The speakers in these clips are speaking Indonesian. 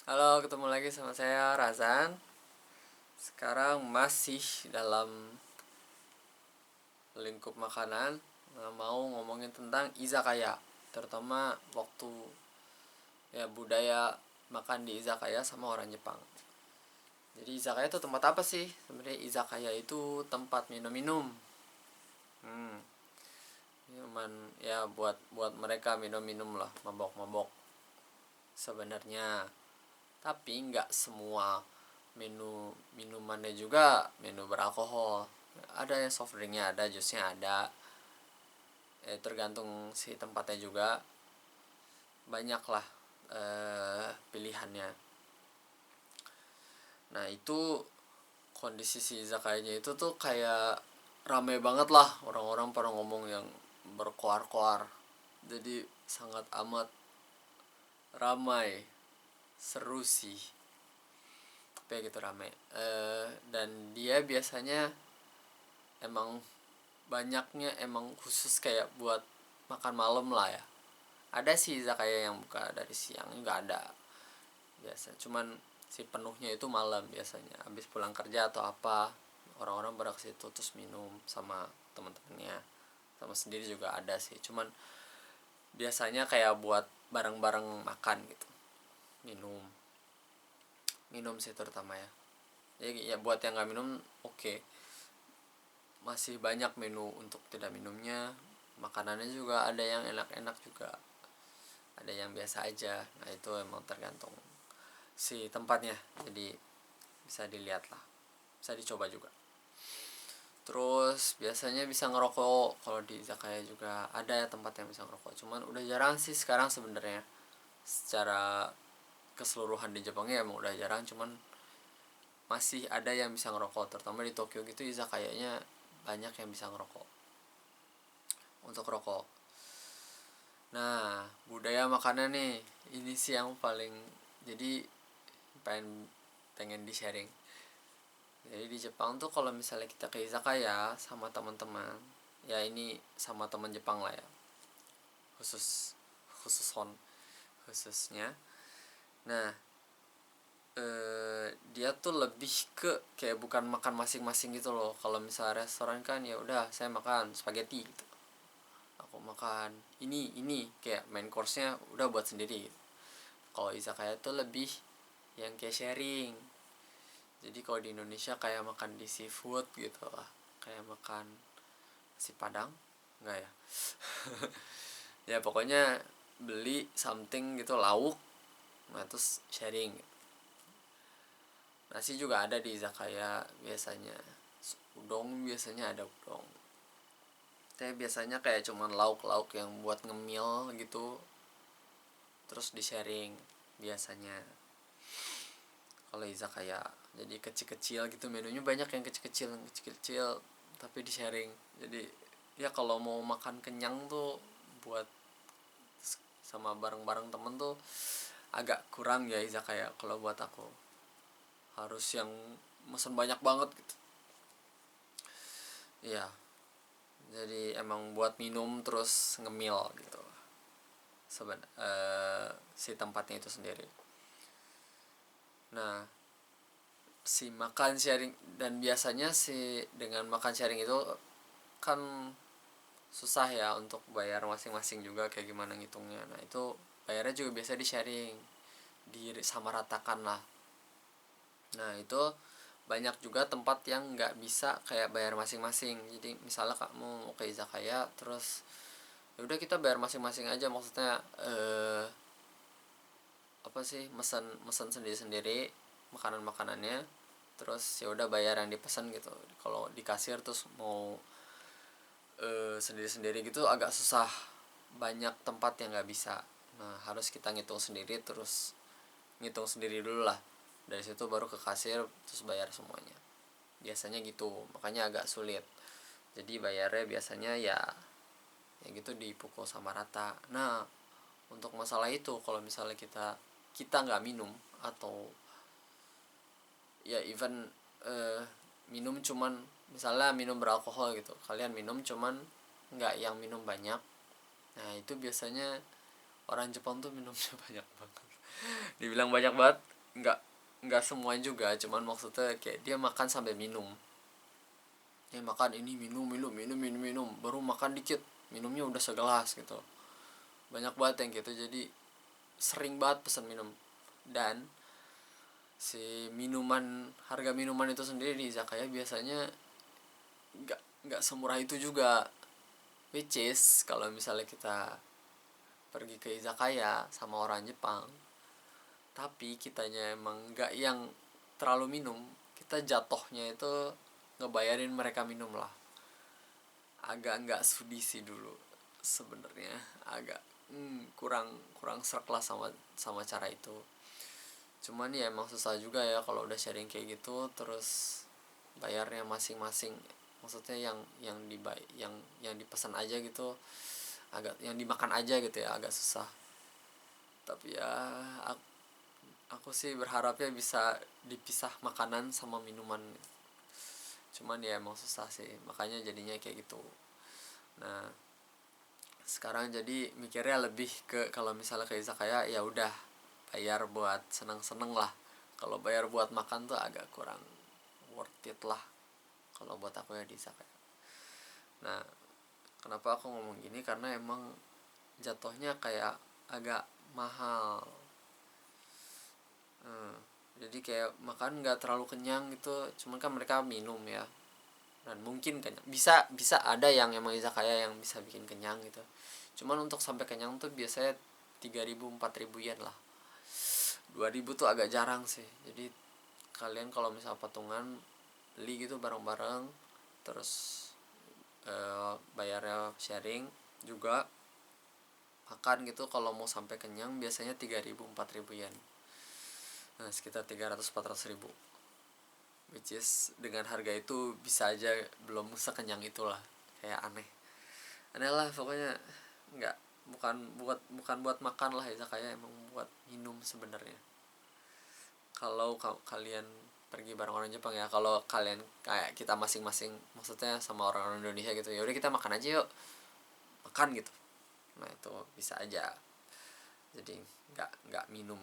Halo, ketemu lagi sama saya Razan. Sekarang masih dalam lingkup makanan, mau ngomongin tentang izakaya, terutama waktu budaya makan di izakaya sama orang Jepang. Jadi izakaya itu tempat apa sih? Sebenarnya izakaya itu tempat minum-minum. Hmm, minuman ya buat buat mereka minum-minum lah, mabok-mabok sebenarnya. Tapi nggak semua minumannya juga menu beralkohol. Ada yang soft drinknya, ada jusnya, ada tergantung si tempatnya juga. Banyak lah pilihannya. Nah itu kondisi si izakayanya itu tuh kayak rame banget lah, orang-orang pada ngomong yang berkoar-koar. Jadi sangat amat ramai, seru sih, tapi ya gitu rame. Dan dia biasanya emang banyaknya emang khusus kayak buat makan malam lah ya. Ada sih izakaya yang buka dari siang, nggak ada biasa, cuman si penuhnya itu malam biasanya habis pulang kerja atau apa, orang-orang pada ke situ terus minum sama teman-temannya, sama sendiri juga ada sih, cuman biasanya kayak buat bareng-bareng makan gitu, minum minum sih terutama ya. Ya buat yang nggak minum oke. Masih banyak menu untuk tidak minumnya. Makanannya juga ada yang enak-enak juga, ada yang biasa aja. Nah itu emang tergantung si tempatnya, jadi bisa dilihat lah, bisa dicoba juga. Terus biasanya bisa ngerokok, kalau di izakaya juga ada ya tempat yang bisa ngerokok, cuman udah jarang sih sekarang sebenarnya. Secara keseluruhan di Jepangnya emang udah jarang, cuman masih ada yang bisa ngerokok, terutama di Tokyo gitu izakayanya banyak yang bisa ngerokok, untuk rokok. Nah budaya makanan nih, ini sih yang paling, jadi pengen pengen di sharing. Jadi di Jepang tuh kalau misalnya kita ke izakaya sama teman-teman, ya ini sama teman Jepang lah ya, khusus khusus khususnya. Nah dia tuh lebih ke kayak bukan makan masing-masing gitu loh. Kalau misalnya restoran kan ya udah saya makan spaghetti gitu, aku makan ini kayak main course-nya udah buat sendiri gitu. Kalau izakaya tuh lebih yang kayak sharing. Jadi kalau di Indonesia kayak makan di seafood gitu lah, kayak makan nasi padang, enggak ya. Ya pokoknya beli something gitu, lauk, nah terus sharing. Nasi juga ada di izakaya biasanya, udang biasanya ada udang. Tapi biasanya kayak cuman lauk-lauk yang buat ngemil gitu, terus di sharing biasanya kalau izakaya. Jadi kecil-kecil gitu, menunya banyak yang kecil-kecil tapi di sharing. Jadi ya kalau mau makan kenyang tuh buat sama bareng-bareng temen tuh agak kurang ya izakaya kalau buat aku. Harus yang mesen banyak banget gitu. Iya, jadi emang buat minum terus ngemil gitu. Si tempatnya itu sendiri. Nah, si makan sharing, dan biasanya si dengan makan sharing itu kan susah ya untuk bayar masing-masing juga, kayak gimana ngitungnya. Nah itu bayarnya juga biasa di sharing, di sama ratakan lah. Nah itu banyak juga tempat yang nggak bisa kayak bayar masing-masing. Jadi misalnya kamu mau ke izakaya terus ya udah kita bayar masing-masing aja, maksudnya apa sih, mesen mesen sendiri-sendiri makanan makanannya, terus ya udah bayar yang dipesan gitu. Kalau di kasir terus mau sendiri-sendiri gitu agak susah. Banyak tempat yang nggak bisa. Nah harus kita ngitung sendiri, terus ngitung sendiri dulu lah, dari situ baru ke kasir terus bayar semuanya. Biasanya gitu, makanya agak sulit. Jadi bayarnya biasanya ya gitu, dipukul sama rata. Nah untuk masalah itu, kalau misalnya kita nggak minum, atau ya even minum cuman misalnya minum beralkohol gitu, kalian minum cuman nggak yang minum banyak, nah itu biasanya orang Jepang tuh minumnya banyak banget. Dibilang banyak banget, nggak nggak semua juga, cuman maksudnya kayak dia makan sampai minum. Dia makan ini minum minum minum minum minum, baru makan dikit minumnya udah segelas gitu. Banyak banget yang gitu, jadi sering banget pesan minum. Dan si minuman, harga minuman itu sendiri di izakaya biasanya nggak semurah itu juga, which is kalau misalnya kita pergi ke izakaya sama orang Jepang tapi kitanya emang nggak yang terlalu minum, kita jatohnya itu ngebayarin mereka minum lah. Agak nggak sudi sih dulu sebenarnya, agak kurang kurang serak lah sama cara itu. Cuman ya emang susah juga ya kalau udah sharing kayak gitu, terus bayarnya masing-masing. Maksudnya yang dipesan aja gitu, agak yang dimakan aja gitu ya, agak susah. Tapi ya aku sih berharapnya bisa dipisah makanan sama minuman. Cuman ya emang susah sih, makanya jadinya kayak gitu. Nah, sekarang jadi mikirnya lebih ke kalau misalnya ke izakaya ya udah bayar buat seneng-seneng lah. Kalau bayar buat makan tuh agak kurang worth it lah kalau buat aku ya di izakaya. Nah, kenapa aku ngomong gini, karena emang jatuhnya kayak agak mahal. Jadi kayak makan nggak terlalu kenyang gitu, cuman kan mereka minum ya, dan mungkin kenyang, bisa ada yang emang izakaya yang bisa bikin kenyang gitu. Cuman untuk sampai kenyang tuh biasanya 3.000 4.000 yen lah. 2.000 tuh agak jarang sih. Jadi kalian kalau misal patungan beli gitu bareng-bareng, terus bayarnya sharing juga, makan gitu kalau mau sampai kenyang biasanya 3.000 4.000 yen. Nah, sekitar 300 400 ribu, which is dengan harga itu bisa aja belum sekenyang itulah. Kayak aneh lah pokoknya. Nggak, bukan buat makan lah izakaya, emang buat minum sebenarnya. Kalau kalian pergi bareng orang Jepang ya, kalau kalian kayak kita masing-masing, maksudnya sama orang-orang Indonesia gitu, ya udah kita makan aja yuk, makan gitu. Nah itu bisa aja, jadi nggak minum.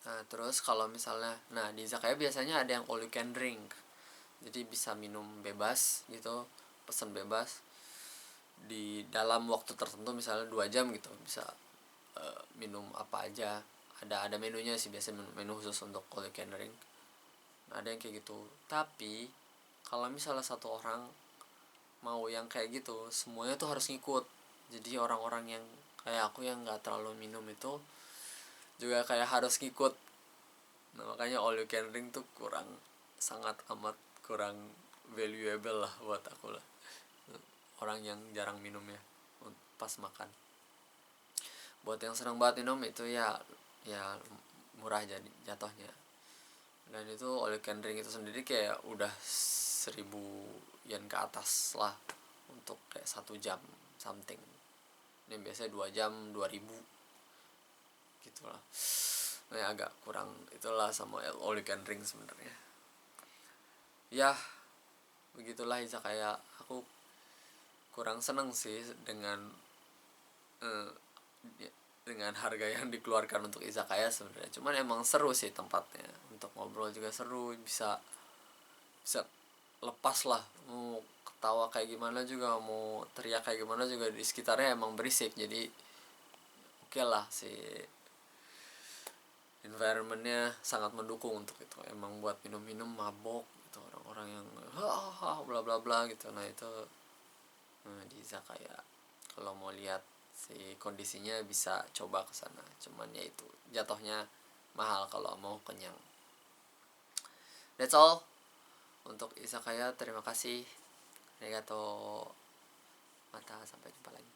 Nah terus kalau misalnya, nah di izakaya biasanya ada yang all you can drink, jadi bisa minum bebas gitu, pesen bebas di dalam waktu tertentu, misalnya 2 jam gitu bisa minum apa aja. Ada menunya sih, biasanya menu khusus untuk all you can drink. Nah, ada yang kayak gitu. Tapi kalau misalnya satu orang mau yang kayak gitu, semuanya tuh harus ngikut. Jadi orang-orang yang kayak aku yang nggak terlalu minum itu juga kayak harus ngikut. Nah makanya all you can drink tuh sangat amat kurang valuable lah buat aku lah, orang yang jarang minum ya pas makan. Buat yang senang banget minum itu ya murah jadi jatuhnya. Dan itu all you can drink itu sendiri kayak udah 1.000 yen ke atas lah untuk kayak 1 jam something. Ini biasanya 2 jam 2.000 gitu lah. Nah, agak kurang itulah sama all you can drink sebenarnya. Ya begitulah izakaya. Aku kurang seneng sih eh, dengan harga yang dikeluarkan untuk izakaya sebenarnya. Cuman emang seru sih tempatnya, untuk ngobrol juga seru, bisa bisa lepas lah, mau ketawa kayak gimana juga, mau teriak kayak gimana juga, di sekitarnya emang berisik, jadi oke lah, si environmentnya sangat mendukung untuk itu. Emang buat minum-minum mabok gitu, orang-orang yang bla bla bla gitu. Nah itu di izakaya kalau mau lihat si kondisinya bisa coba ke sana. Cuman ya itu jatuhnya mahal kalau mau kenyang. That's all untuk izakaya. Terima kasih. Arigato. Mata, sampai jumpa lagi.